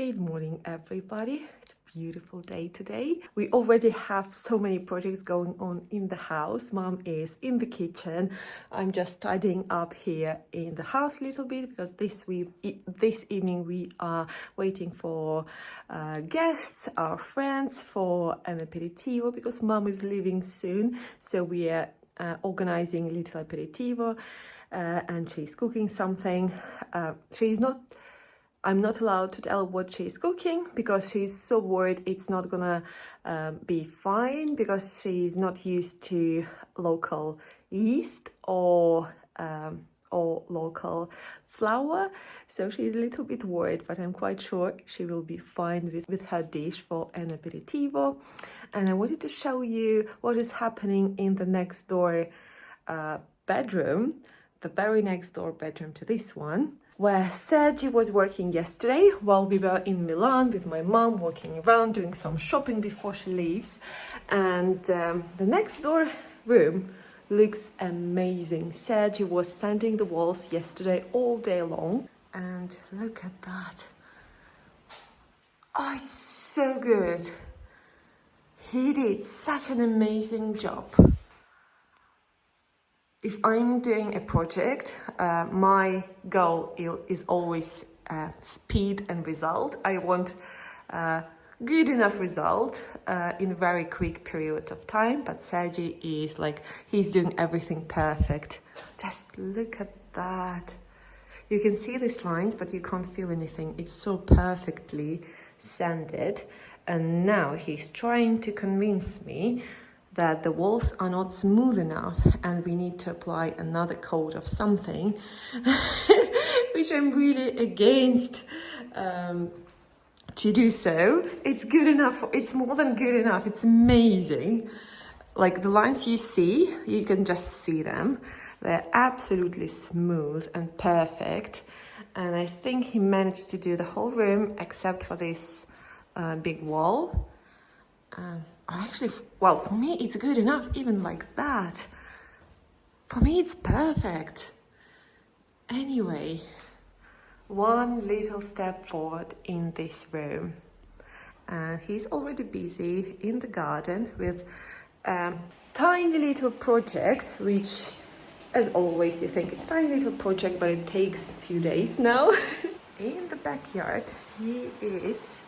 Good morning, everybody. It's a beautiful day today. We already have so many projects going on in the house. Mom is in the kitchen. I'm just tidying up here in the house a little bit because this evening we are waiting for guests, our friends, for an aperitivo because Mom is leaving soon. So we are organizing a little aperitivo and she's cooking something. I'm not allowed to tell what she's cooking because she's so worried it's not gonna be fine because she's not used to local yeast or local flour. So she's a little bit worried, but I'm quite sure she will be fine with her dish for an aperitivo. And I wanted to show you what is happening in the next door bedroom, the very next door bedroom to this one, where Sergi was working yesterday while we were in Milan with my mom, walking around, doing some shopping before she leaves. And the next door room looks amazing. Sergi was sanding the walls yesterday all day long. And look at that. Oh, it's so good. He did such an amazing job. If I'm doing a project, my goal is always speed and result. I want good enough result in a very quick period of time, but Sergi is like, he's doing everything perfect. Just look at that. You can see these lines, but you can't feel anything. It's so perfectly sanded. And now he's trying to convince me that the walls are not smooth enough and we need to apply another coat of something, which I'm really against to do so. It's good enough. It's more than good enough. It's amazing. Like the lines you see, you can just see them. They're absolutely smooth and perfect. And I think he managed to do the whole room except for this big wall. Actually, well, for me, it's good enough, even like that. For me, it's perfect. Anyway, one little step forward in this room. And he's already busy in the garden with a tiny little project, which, as always, you think it's a tiny little project, but it takes a few days now. In the backyard, he is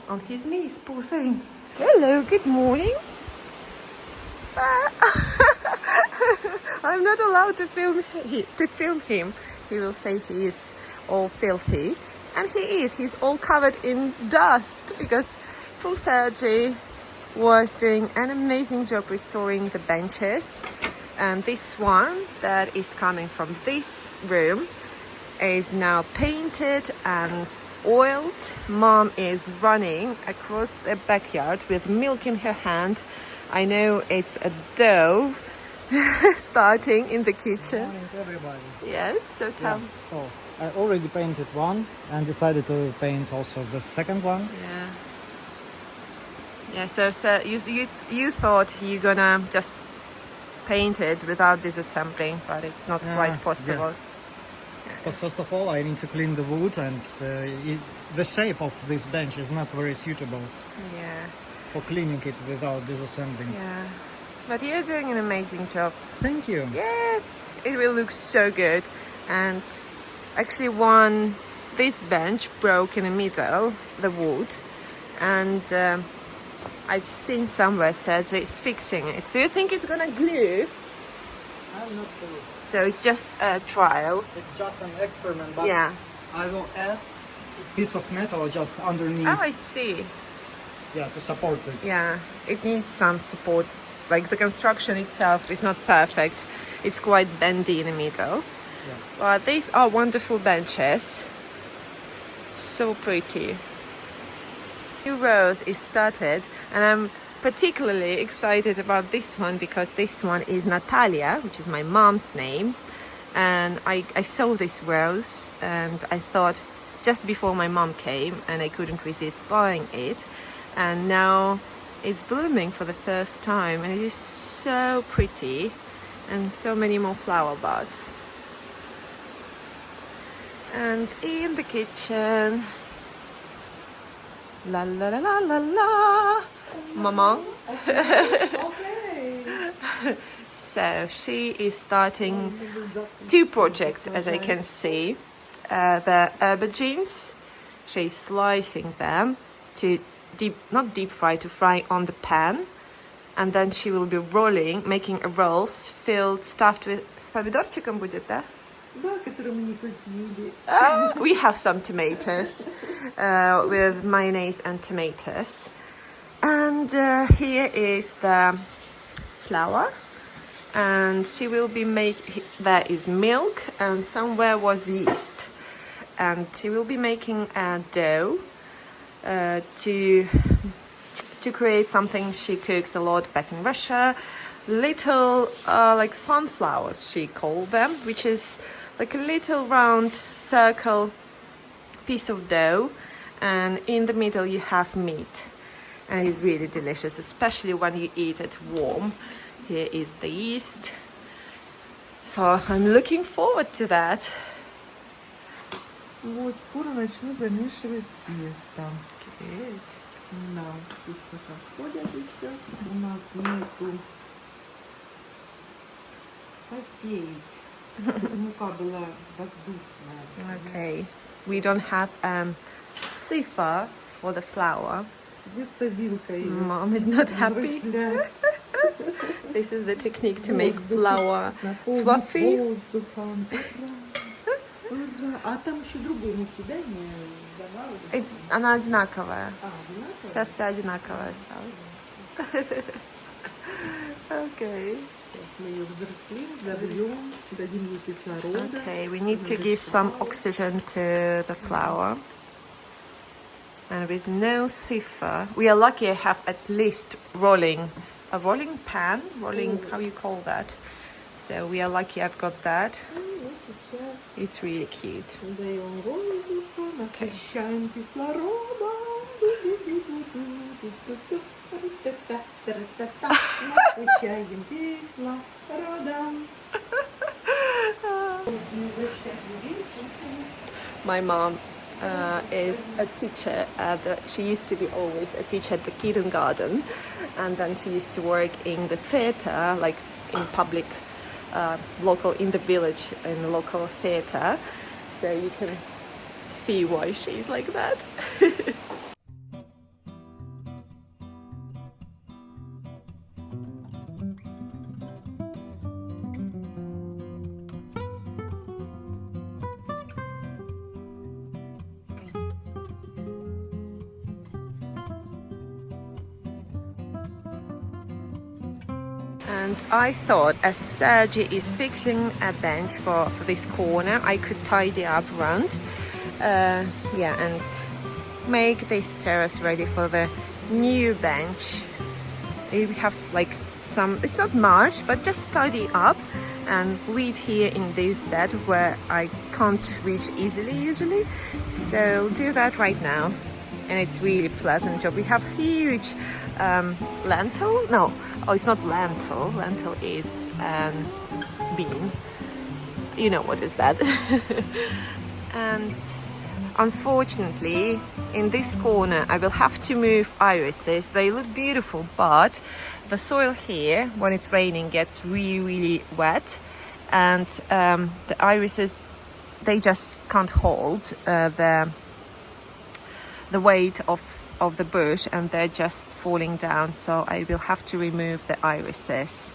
on his knees, poor thing. Hello, good morning. I'm not allowed to film him. He will say he is all filthy. And he is. He's all covered in dust because poor Sergi was doing an amazing job restoring the benches. And this one that is coming from this room is now painted and oiled. Mom is running across the backyard with milk in her hand. I know it's a dough starting in the kitchen. Good morning to everybody. Yes, so tell. Yeah. So I already painted one and decided to paint also the second one. Yeah. So you thought you're gonna just paint it without disassembling, but it's not quite possible. Yeah. Because first of all, I need to clean the wood, and the shape of this bench is not very suitable for cleaning it without disassembling. Yeah, but you're doing an amazing job. Thank you. Yes, it will look so good. And actually, this bench broke in the middle, the wood, and I've seen somewhere Sergi is fixing it. So you think it's gonna glue? I'm not sure. So it's just a trial. It's just an experiment, but Yeah. I will add a piece of metal just underneath. Oh, I see. Yeah, to support it. Yeah, it needs some support. Like the construction itself is not perfect. It's quite bendy in the middle. Yeah. But these are wonderful benches. So pretty. New rows is started, and I'm particularly excited about this one because this one is Natalia, which is my mom's name. And I saw this rose and I thought just before my mom came, and I couldn't resist buying it. And now it's blooming for the first time, and it is so pretty, and so many more flower buds. And in the kitchen La la la la la la. Mama. Okay. So she is starting 2 projects, as I can see. The aubergines, she's slicing them to not deep fry, to fry on the pan. And then she will be rolling, making a rolls stuffed with... Z pomidorczykiem będzie, tak? Да, которые мы не купили. We have some tomatoes with mayonnaise and tomatoes. And here is the flour. And she will be there is milk and somewhere was yeast. And she will be making a dough to create something she cooks a lot back in Russia. Little like sunflowers, she called them, which is like a little round circle piece of dough, and in the middle you have meat, and it's really delicious, especially when you eat it warm. Here is the yeast, so I'm looking forward to that. Вот, скоро начну замешивать тесто. Good. Да, тут пока сходят еще. У нас нету посеять. Мука была воздушная. Okay, we don't have sifa for the flour. Придется вилкой. Mom is not happy. взрыхлять. This is the technique to make flour Наполнить fluffy. воздухом. Ура! Ура! А там еще другой муки, да, не добавили? Она одинаковая. Одинаково? Сейчас все одинаковое стало. Okay. Сейчас мы ее взрыхлим, взовьем, дадим ей кислорода. Okay, we need to give some oxygen to the flour. And with no sifa, we are lucky I have at least a rolling pan, how you call that. So we are lucky I've got that. И сейчас It's really cute. даем воздуха, насыщаем кислородом. Насыщаем кислородом. My mom is a teacher she used to be always a teacher at the kindergarten, and then she used to work in the theater, like in public local, in the village, in the local theater, so you can see why she's like that. And I thought, as Sergi is fixing a bench for this corner, I could tidy up around, and make this terrace ready for the new bench. We have like some, it's not much, but just tidy up and weed here in this bed where I can't reach easily usually. So do that right now, and it's really pleasant job. We have huge lentil. No, oh, it's not lentil. Lentil is bean. You know what is that? And unfortunately, in this corner, I will have to move irises. They look beautiful, but the soil here, when it's raining, gets really, really wet, and the irises, they just can't hold the weight of the bush, and they're just falling down. So I will have to remove the irises.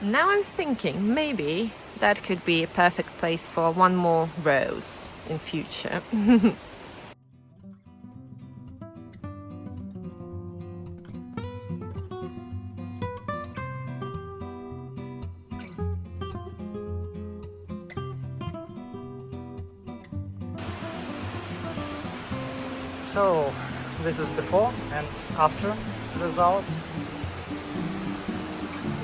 Now I'm thinking maybe that could be a perfect place for one more rose in future. So this is before and after result.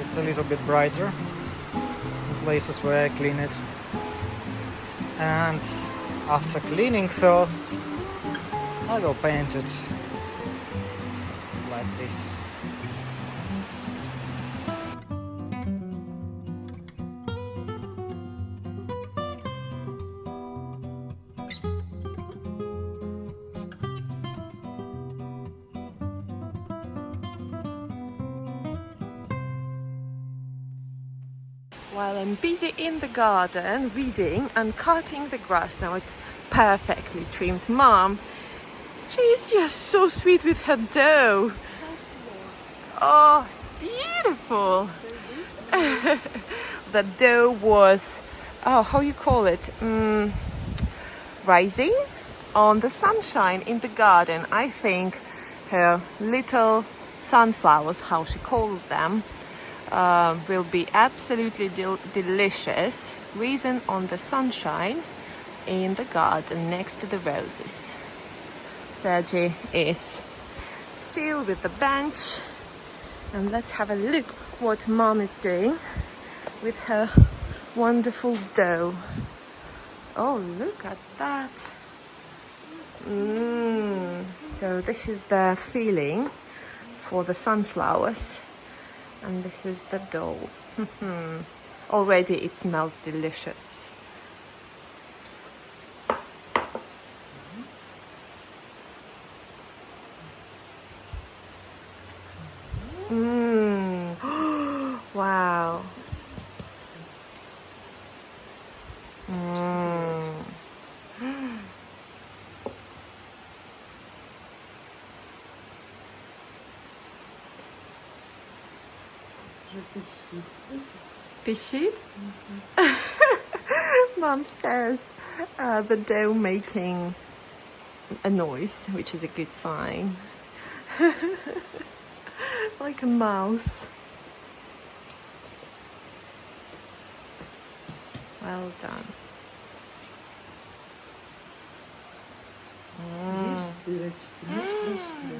It's a little bit brighter in places where I clean it. And after cleaning first, I will paint it like this. while I'm busy in the garden reading and cutting the grass. Now it's perfectly trimmed. Mom, she's just so sweet with her dough. Oh, it's beautiful. The dough was, oh, how you call it? Rising on the sunshine in the garden. I think her little sunflowers, how she called them, will be absolutely delicious. Risen on the sunshine in the garden next to the roses. Sergi is still with the bench, and let's have a look what Mom is doing with her wonderful dough. Oh, look at that. So this is the filling for the sunflowers, and this is the dough. Already it smells delicious. Wow. Pishit? Mom says the dough making a noise, which is a good sign. Like a mouse. Well done. Видишь, дырочки, нашли все.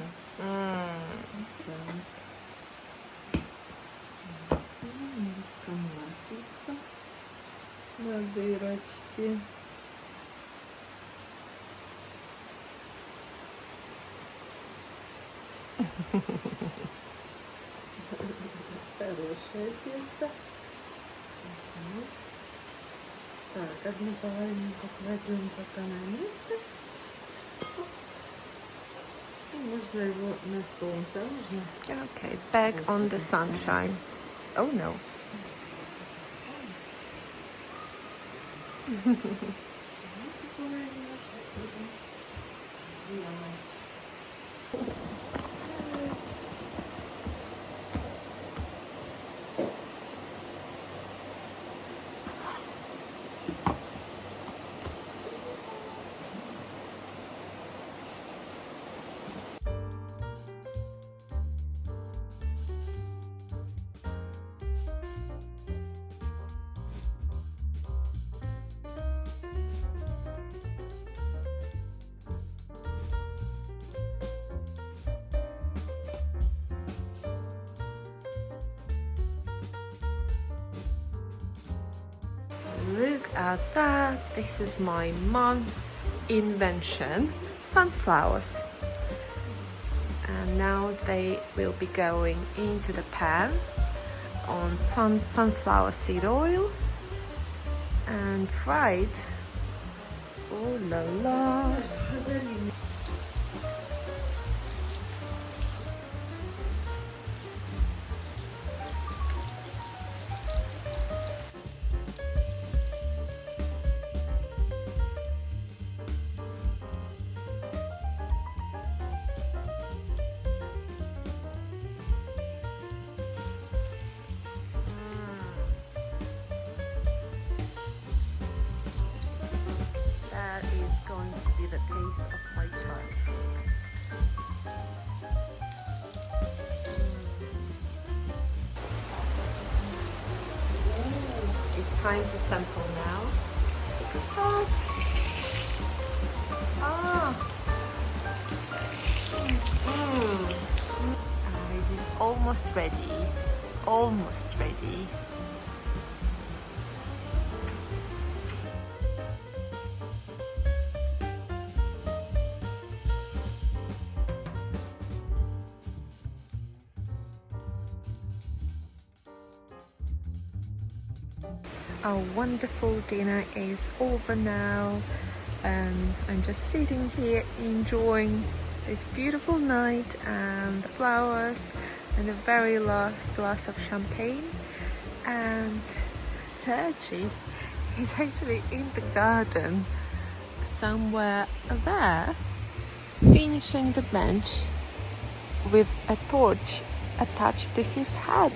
Немножко маслица на дырочки. Хорошее тесто. Так, одну половину покладем пока на место. И можно его на солнце. Можно. Okay, back on the sunshine. Oh no. Look at that. This is my mom's invention, sunflowers. And now they will be going into the pan on sunflower seed oil and fried. Oh la la. That is going to be the taste of my childhood. It's time to sample now. Look at that. It is almost ready. Almost ready. Our wonderful dinner is over now, and I'm just sitting here enjoying this beautiful night and the flowers and the very last glass of champagne and Sergi is actually in the garden somewhere there, finishing the bench with a torch attached to his hat.